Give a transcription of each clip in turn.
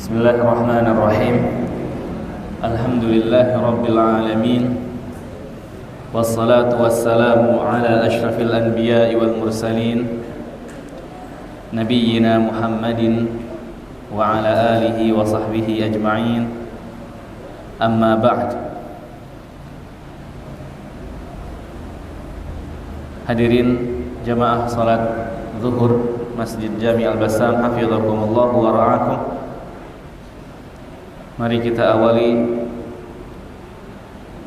Bismillahirrahmanirrahim. Alhamdulillahi rabbil alamin. Wassalatu wassalamu ala asyrafil anbiya'i wal mursalin nabiyyina Muhammadin wa ala alihi wa sahbihi ajma'in. Amma ba'd. Hadirin jamaah salat zuhur Masjid Jami' Al-Bassam, hafizakumullah wa ra'akum. Mari kita awali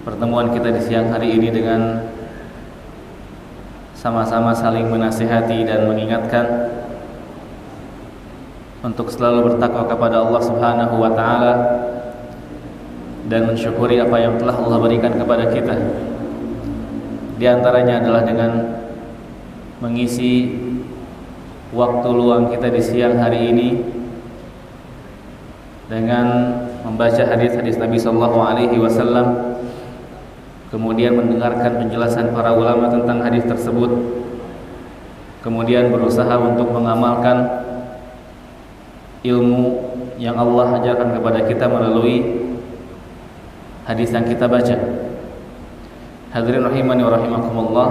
pertemuan kita di siang hari ini dengan sama-sama saling menasihati dan mengingatkan untuk selalu bertakwa kepada Allah Subhanahu wa taala dan mensyukuri apa yang telah Allah berikan kepada kita. Di antaranya adalah dengan mengisi waktu luang kita di siang hari ini dengan membaca hadis-hadis Nabi sallallahu alaihi wasallam, kemudian mendengarkan penjelasan para ulama tentang hadis tersebut, kemudian berusaha untuk mengamalkan ilmu yang Allah ajarkan kepada kita melalui hadis yang kita baca. Hadirin rahimani wa rahimakumullah,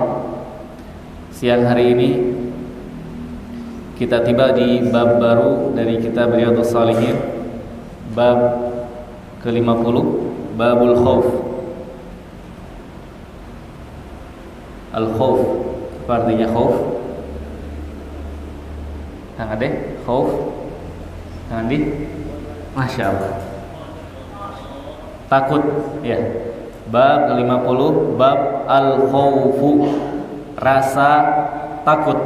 siang hari ini kita tiba di bab baru dari kitab Riyadhus Shalihin, bab ke-50, babul khauf. Al-khauf, apa artinya khauf? Kang Ade, khauf? Kang Andi? Masya Allah, takut, ya. Bab ke-50, bab al-khaufu, rasa takut.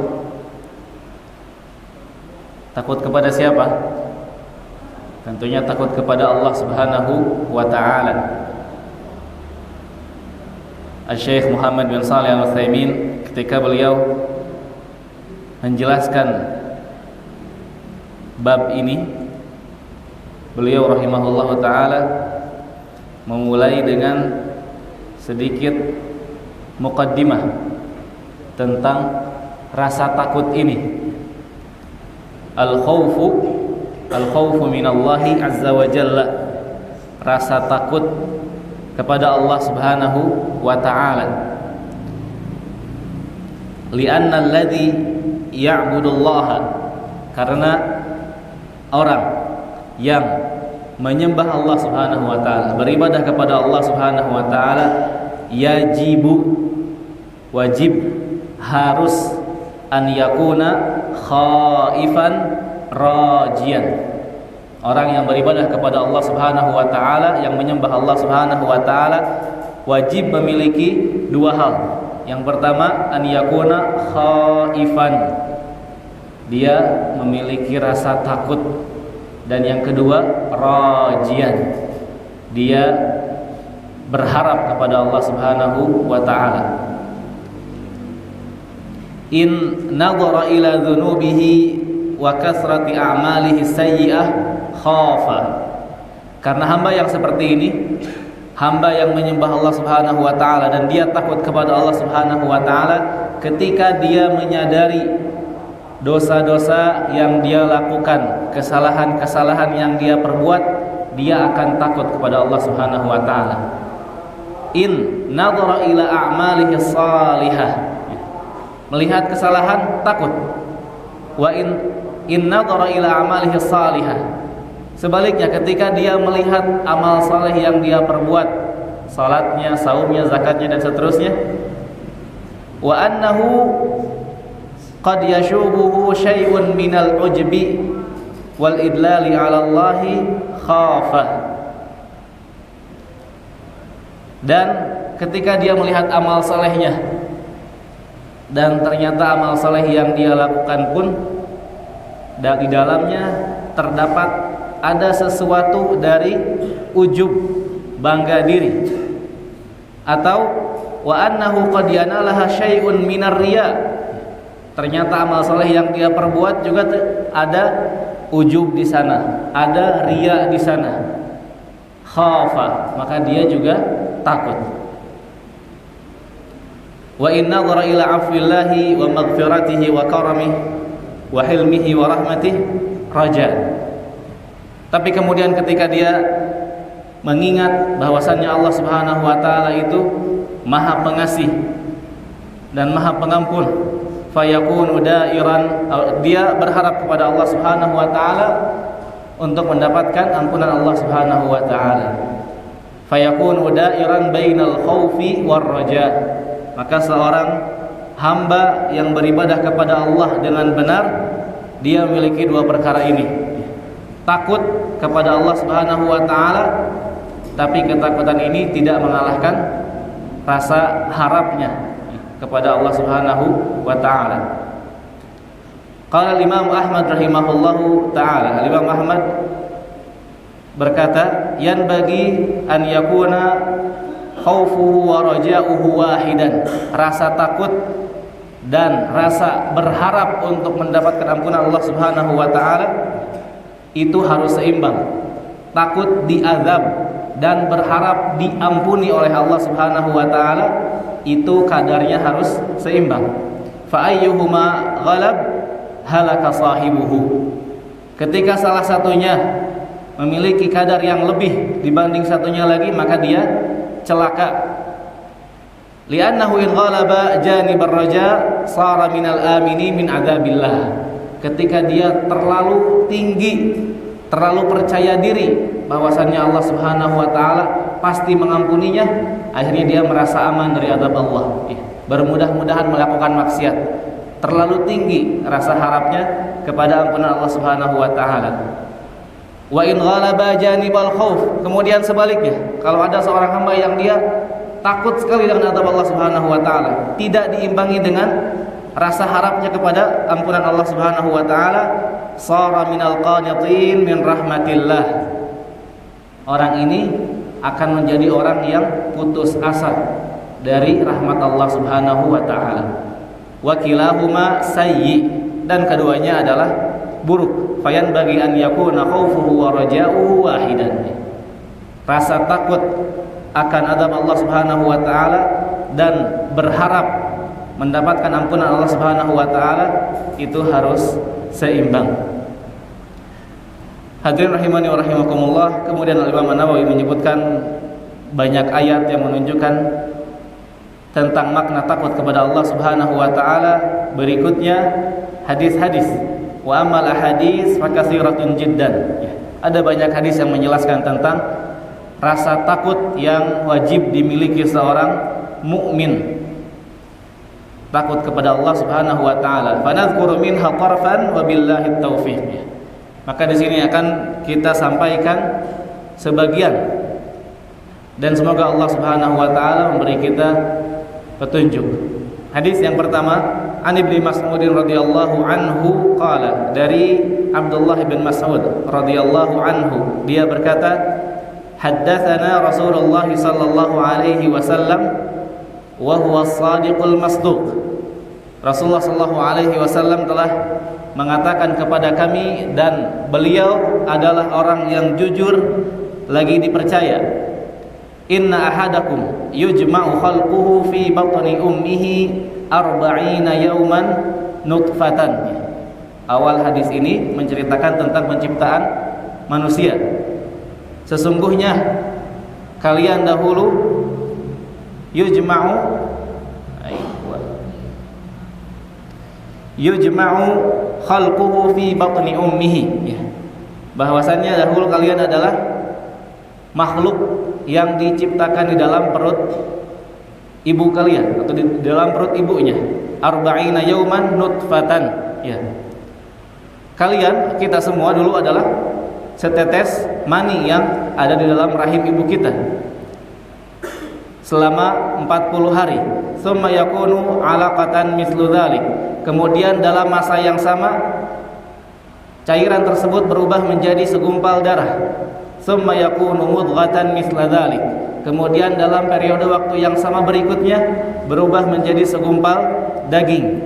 Takut kepada siapa? Tentunya takut kepada Allah Subhanahu wa ta'ala. Syekh Muhammad bin Shalih Al-Utsaimin ketika beliau menjelaskan bab ini, beliau rahimahullah ta'ala memulai dengan sedikit muqaddimah tentang rasa takut ini. Al-khawfu minallahi azza wa jalla, rasa takut kepada Allah Subhanahu wa ta'ala. Li'anna alladhi ya'budullaha, karena orang yang menyembah Allah Subhanahu wa ta'ala, beribadah kepada Allah Subhanahu wa ta'ala, yajibu, wajib, harus, an yakuna khaifan rajian. Orang yang beribadah kepada Allah Subhanahu wa ta'ala, yang menyembah Allah Subhanahu wa ta'ala, wajib memiliki dua hal. Yang pertama, an yakuna khaifan, dia memiliki rasa takut. Dan yang kedua, rajian, dia berharap kepada Allah Subhanahu wa ta'ala. In nadhara ila dhunubihi wa kasrati a'malihi sayyi'ah khafa. Karena hamba yang seperti ini, hamba yang menyembah Allah Subhanahu wa ta'ala dan dia takut kepada Allah Subhanahu wa ta'ala, ketika dia menyadari dosa-dosa yang dia lakukan, kesalahan-kesalahan yang dia perbuat, dia akan takut kepada Allah Subhanahu wa ta'ala. In nadhara ila a'malihi salihah, melihat kesalahan takut. Wa in nadhara ila a'malihi salihah, sebaliknya ketika dia melihat amal saleh yang dia perbuat, salatnya, saumnya, zakatnya dan seterusnya, wa annahu qad yashubuhu syai'un minal ujbi wal idlali 'ala Allahi khafa. Dan ketika dia melihat amal salehnya dan ternyata amal saleh yang dia lakukan pun di dalamnya terdapat ada sesuatu dari ujub, bangga diri, atau wa annahu qad yanalaha syai'un minar riya, ternyata amal saleh yang dia perbuat juga ada ujub di sana, ada riya di sana, khafa, maka dia juga takut. Wa inna dhara ila afwillahi wa maghfiratihi wa karamihi wa hilmihi wa rahmatihi raja. Tapi kemudian ketika dia mengingat bahwasannya Allah Subhanahu wa taala itu Maha Pengasih dan Maha Pengampun, fayakunu dairan, dia berharap kepada Allah Subhanahu wa taala untuk mendapatkan ampunan Allah Subhanahu wa taala. Fayakunu dairan bainal khaufi war raja. Maka seorang hamba yang beribadah kepada Allah dengan benar, dia memiliki dua perkara ini. Takut kepada Allah Subhanahu wa taala, tapi ketakutan ini tidak mengalahkan rasa harapnya kepada Allah Subhanahu wa taala. Qala Imam Ahmad rahimahullahu taala, Imam Ahmad berkata, yan bagi an yakuna khaufuhu wa raja'uhu wahidan. Rasa takut dan rasa berharap untuk mendapatkan ampunan Allah Subhanahu wa taala itu harus seimbang. Takut diazab dan berharap diampuni oleh Allah Subhanahu wa taala itu kadarnya harus seimbang. Fa ayyuhuma ghalab halaka sahibuhu. Ketika salah satunya memiliki kadar yang lebih dibanding satunya lagi, maka dia celaka. Li'annahu in ghalaba janibar raja sara minal amini min adzabillah. Ketika dia terlalu tinggi, terlalu percaya diri bahwasannya Allah Subhanahu wa taala pasti mengampuninya, akhirnya dia merasa aman dari azab Allah. Bermudah-mudahan melakukan maksiat. Terlalu tinggi rasa harapnya kepada ampunan Allah Subhanahu wa taala. Wa in ghalaba janibal khauf. Kemudian sebaliknya, kalau ada seorang hamba yang dia takut sekali dengan azab Allah Subhanahu wa taala, tidak diimbangi dengan rasa harapnya kepada ampunan Allah Subhanahu wa taala, sara minal qanitin min rahmatillah. Orang ini akan menjadi orang yang putus asa dari rahmat Allah Subhanahu wa taala. Wa kilahuma sayyi, dan keduanya adalah buruk. Fayan bagi an yakuna khaufuhu wa raja'uhu wahidan. Rasa takut akan azab Allah Subhanahu wa taala dan berharap mendapatkan ampunan Allah Subhanahu wa taala itu harus seimbang. Hadirin rahimani wa rahimakumullah. Kemudian Imam An-Nawawi menyebutkan banyak ayat yang menunjukkan tentang makna takut kepada Allah Subhanahu wa taala. Berikutnya hadis-hadis. Wa amal ahadits fakatsiratun jiddan. Ada banyak hadis yang menjelaskan tentang rasa takut yang wajib dimiliki seorang mukmin. Takut kepada Allah Subhanahu wa taala. Fanadhkuru minha tarfan wa billahi taufiq. Maka di sini akan kita sampaikan sebagian, dan semoga Allah Subhanahu wa taala memberi kita petunjuk. Hadis yang pertama, An Ibnu Mas'ud radhiyallahu anhu qala, dari Abdullah bin Mas'ud radhiyallahu anhu, dia berkata, haddatsana Rasulullah sallallahu alaihi wasallam wa huwa as-sadiqul masduq. Rasulullah sallallahu alaihi wasallam telah mengatakan kepada kami, dan beliau adalah orang yang jujur lagi dipercaya. Inna ahadakum yujma'u khalquhu fi batni ummihi 40 yawman nutfatan. Awal hadis ini menceritakan tentang penciptaan manusia. Sesungguhnya kalian dahulu yujma'u khalquhu fi batni ummihi, bahwasannya dahulu kalian adalah makhluk yang diciptakan di dalam perut ibu kalian, atau di dalam perut ibunya. 40 yauman nutfatan, kalian, kita semua dulu adalah setetes mani yang ada di dalam rahim ibu kita selama 40 hari. Tsumma yakunu 'alaqatan mislu dzalik. Kemudian dalam masa yang sama cairan tersebut berubah menjadi segumpal darah. Tsumma yakunu mudghatan misla dzalik. Kemudian dalam periode waktu yang sama berikutnya berubah menjadi segumpal daging.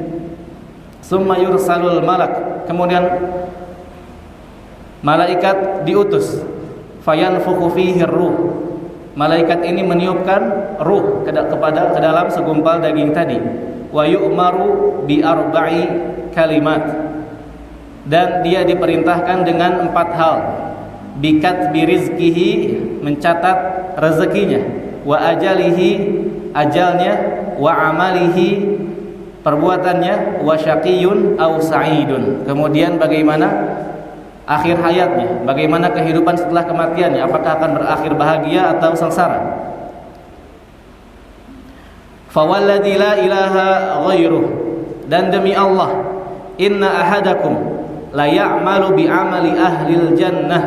Tsumma yursalul malak. Kemudian malaikat diutus. Fayanfukhu fihi ruh. Malaikat ini meniupkan ruh ke dalam segumpal daging tadi. Wa yu'maru bi arba'i kalimat. Dan dia diperintahkan dengan 4 hal. bikatbi rizqihi, mencatat rezekinya, wa ajalihi, ajalnya, wa amalihi, perbuatannya, wa syaqiyun aw sa'idun. Kemudian bagaimana akhir hayatnya, bagaimana kehidupan setelah kematiannya, apakah akan berakhir bahagia atau sengsara. Fawalladzi la ilaha ghairuh, dan demi Allah, inna ahadakum la ya'malu bi amali ahlil jannah,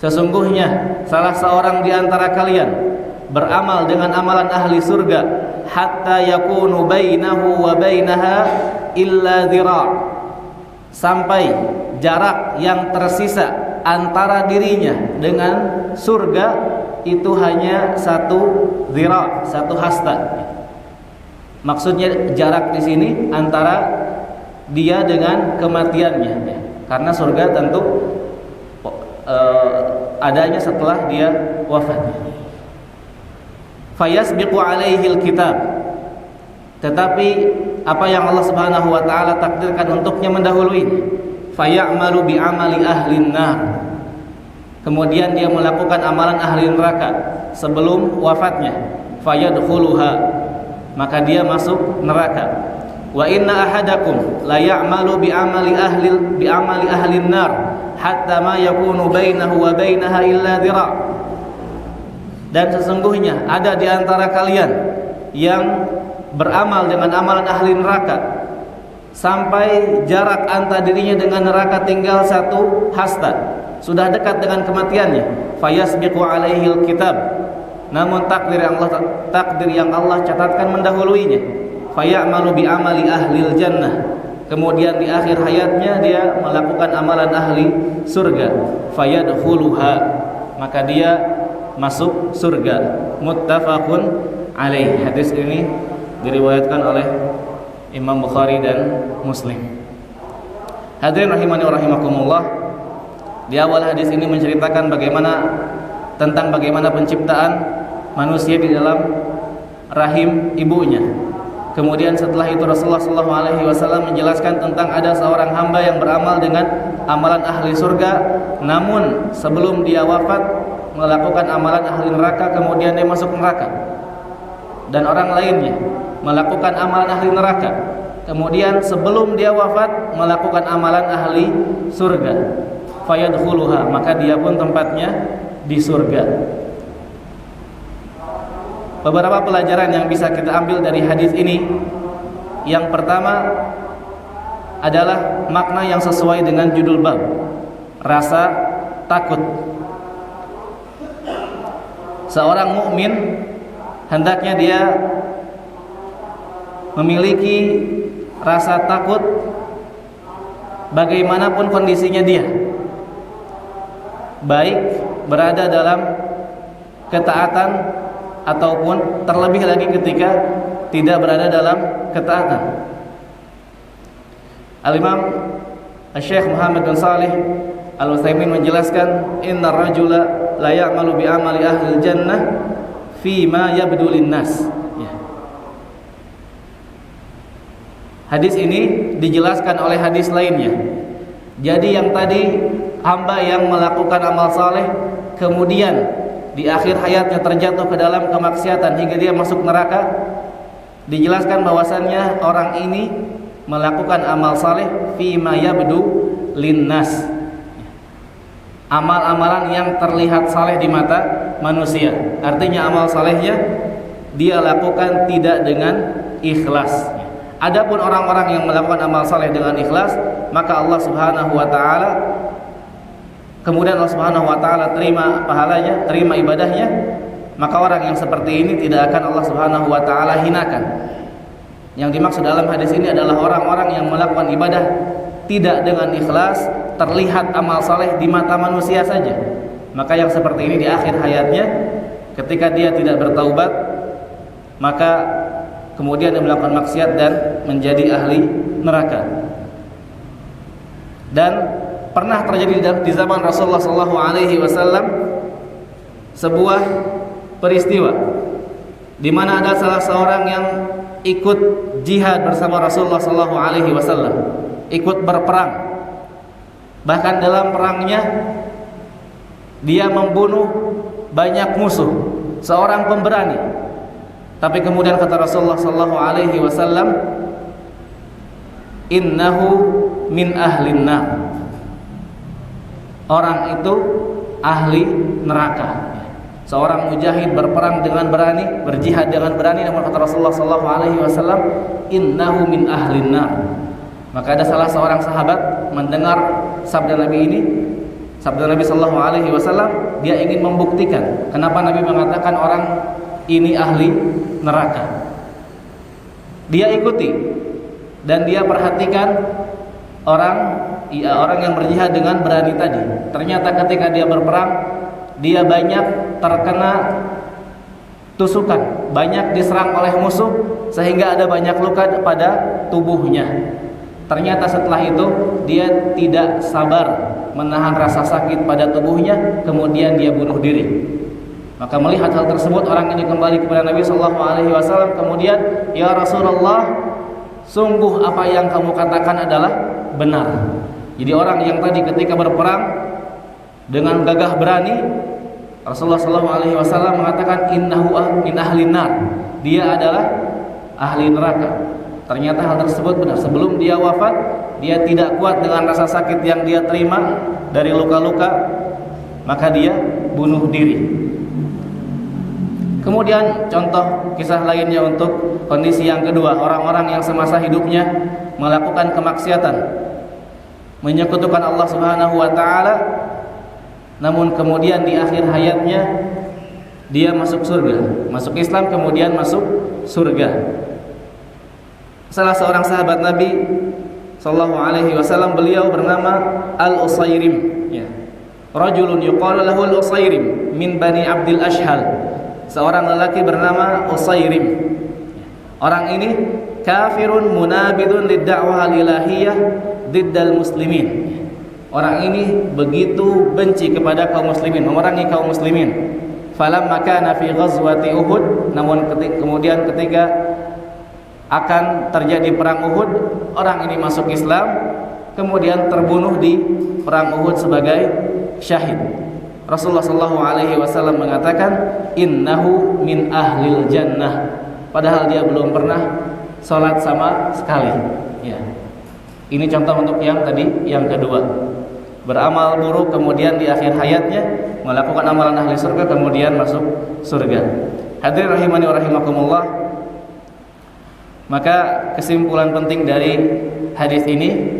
sesungguhnya salah seorang di antara kalian beramal dengan amalan ahli surga, hatta yakunu bainahu wa bainaha illa dhira', sampai jarak yang tersisa antara dirinya dengan surga itu hanya satu dhira', satu hasta. Maksudnya jarak di sini antara dia dengan kematiannya, karena surga tentu adanya setelah dia wafat. Fayasbiqu alaihi alkitab, tetapi apa yang Allah Subhanahu wa taala takdirkan untuknya mendahului. Fayamalu bi amali ahlin nar, kemudian dia melakukan amalan ahli neraka sebelum wafatnya. Fayadkhuluha, maka dia masuk neraka. Wa inna ahadakum la ya'malu bi amali ahlin nar hatta ma yakunu bainahu wa bainaha illa dhira', dan sesungguhnya ada di antara kalian yang beramal dengan amalan ahli neraka sampai jarak antara dirinya dengan neraka tinggal satu hasta, sudah dekat dengan kematiannya. Fayasbiqu alaihi alkitab, namun takdir yang Allah catatkan mendahuluinya. Fayamalu bi amali ahlil jannah, kemudian di akhir hayatnya dia melakukan amalan ahli surga. Fayadkhuluha, maka dia masuk surga. Muttafaqun alaih. Hadis ini diriwayatkan oleh Imam Bukhari dan Muslim. Hadirin rahimani wa rahimakumullah, di awal hadis ini menceritakan tentang bagaimana penciptaan manusia di dalam rahim ibunya. Kemudian setelah itu Rasulullah SAW menjelaskan tentang ada seorang hamba yang beramal dengan amalan ahli surga, namun sebelum dia wafat melakukan amalan ahli neraka, kemudian dia masuk neraka. Dan orang lainnya melakukan amalan ahli neraka, kemudian sebelum dia wafat melakukan amalan ahli surga. Fayadkhuluha, maka dia pun tempatnya di surga. Beberapa pelajaran yang bisa kita ambil dari hadis ini. Yang pertama adalah makna yang sesuai dengan judul bab, rasa takut. Seorang mukmin hendaknya dia memiliki rasa takut bagaimanapun kondisinya dia, baik berada dalam ketaatan ataupun terlebih lagi ketika tidak berada dalam ketaatan. Al-Imam Syekh Muhammad bin Shalih Al-Utsaimin menjelaskan, innar rajula la ya'malu bi amali ahlil jannah fi ma yabdu linnas. Hadis ini dijelaskan oleh hadis lainnya. Jadi yang tadi hamba yang melakukan amal saleh kemudian di akhir hayatnya terjatuh ke dalam kemaksiatan hingga dia masuk neraka, dijelaskan bahwasannya orang ini melakukan amal saleh fi ma yabdu linnas, amal-amalan yang terlihat saleh di mata manusia. Artinya amal salehnya dia lakukan tidak dengan ikhlas. Adapun orang-orang yang melakukan amal saleh dengan ikhlas, maka Allah Subhanahu wa taala, kemudian Allah Subhanahu wa taala terima pahalanya, terima ibadahnya, maka orang yang seperti ini tidak akan Allah Subhanahu wa taala hinakan. Yang dimaksud dalam hadis ini adalah orang-orang yang melakukan ibadah tidak dengan ikhlas, terlihat amal saleh di mata manusia saja. Maka yang seperti ini di akhir hayatnya ketika dia tidak bertaubat, maka kemudian dia melakukan maksiat dan menjadi ahli neraka. Dan pernah terjadi di zaman Rasulullah SAW sebuah peristiwa di mana ada salah seorang yang ikut jihad bersama Rasulullah SAW, ikut berperang. Bahkan dalam perangnya dia membunuh banyak musuh, seorang pemberani. Tapi kemudian kata Rasulullah sallallahu alaihi wasallam, innahu min ahlin nar. Orang itu ahli neraka. Seorang mujahid berperang dengan berani, berjihad dengan berani, namun kata Rasulullah sallallahu alaihi wasallam, innahu min ahlin nar. Maka ada salah seorang sahabat mendengar sabda Nabi ini, sabda Nabi sallallahu alaihi wasallam, dia ingin membuktikan kenapa Nabi mengatakan orang ini ahli neraka. Dia ikuti dan dia perhatikan orang yang berjihad dengan berani tadi. Ternyata ketika dia berperang, dia banyak terkena tusukan, banyak diserang oleh musuh sehingga ada banyak luka pada tubuhnya. Ternyata setelah itu dia tidak sabar menahan rasa sakit pada tubuhnya, kemudian dia bunuh diri. Maka melihat hal tersebut, orang ini kembali kepada Nabi sallallahu alaihi wasallam, kemudian, "Ya Rasulullah, sungguh apa yang kamu katakan adalah benar." Jadi orang yang tadi ketika berperang dengan gagah berani, Rasulullah sallallahu alaihi wasallam mengatakan innahu min ahlin nar. Dia adalah ahli neraka. Ternyata hal tersebut benar. Sebelum dia wafat, dia tidak kuat dengan rasa sakit yang dia terima dari luka-luka, maka dia bunuh diri. Kemudian contoh kisah lainnya untuk kondisi yang kedua, orang-orang yang semasa hidupnya melakukan kemaksiatan, menyekutukan Allah Subhanahu wa taala, namun kemudian di akhir hayatnya dia masuk surga, masuk Islam, kemudian masuk surga. Salah seorang sahabat Nabi sallallahu alaihi wasallam, beliau bernama Al-Usairim, ya. Rajulun yuqalu lahu Al-Usairim min Bani Abdil Ashhal. Seorang lelaki bernama Usairim. Orang ini kafirun munabidun lid-da'wah al-ilahiyah diddal muslimin. Orang ini begitu benci kepada kaum muslimin, memerangi kaum muslimin. Falamma kana fi ghazwati Uhud, namun kemudian ketika akan terjadi perang Uhud, orang ini masuk Islam, kemudian terbunuh di perang Uhud sebagai syahid. Rasulullah sallallahu alaihi wasallam mengatakan innahu min ahlil jannah, padahal dia belum pernah salat sama sekali, ya. Ini contoh untuk yang tadi, yang kedua. Beramal buruk kemudian di akhir hayatnya melakukan amalan ahli surga, kemudian masuk surga. Hadirin rahimani wa rahimakumullah. Maka kesimpulan penting dari hadis ini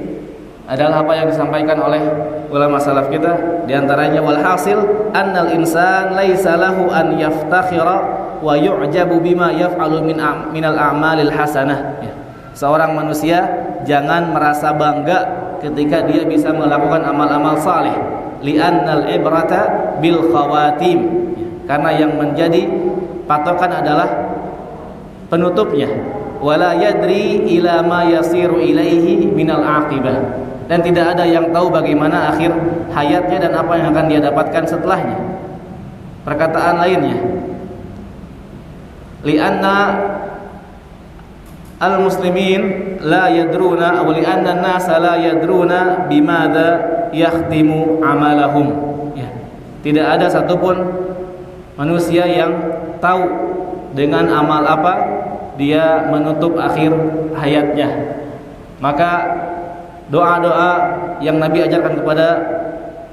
adalah apa yang disampaikan oleh ulama salaf kita, di antaranya wal hasil annal insan laisa lahu an yaftakhira wa yu'jabu bima yaf'alu minal a'malil hasanah. Ya. Seorang manusia jangan merasa bangga ketika dia bisa melakukan amal-amal saleh, li'annal ibrata bil khawatim. Ya. Karena yang menjadi patokan adalah penutupnya. Wala yadri ila ma yasiru ilaihi minal aqibah. Dan tidak ada yang tahu bagaimana akhir hayatnya dan apa yang akan dia dapatkan setelahnya. Perkataan lainnya, li'anna al-muslimin la yadruna aw li'anna an-nasa la yadruna bimadza yakhtimu amalahum. Ya. Tidak ada satupun manusia yang tahu dengan amal apa dia menutup akhir hayatnya. Maka doa-doa yang Nabi ajarkan kepada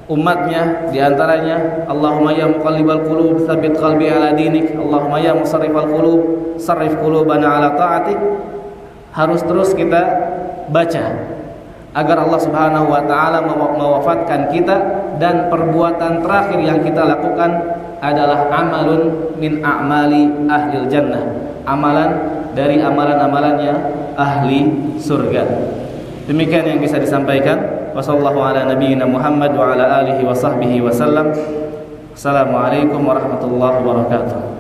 umatnya, di antaranya Allahumma ya muqallibal qulub tsabbit qalbi ala dinik, Allahumma ya musarrifal qulub sarrif qulubana ala ta'atik, harus terus kita baca agar Allah Subhanahu wa taala mewafatkan kita dan perbuatan terakhir yang kita lakukan adalah amalun min a'mali ahlil jannah, amalan dari amalan-amalannya ahli surga. Demikian yang bisa disampaikan. Wassallallahu ala nabiyyina Muhammad wa ala alihi wa sahbihi wasallam. Assalamualaikum warahmatullahi wabarakatuh.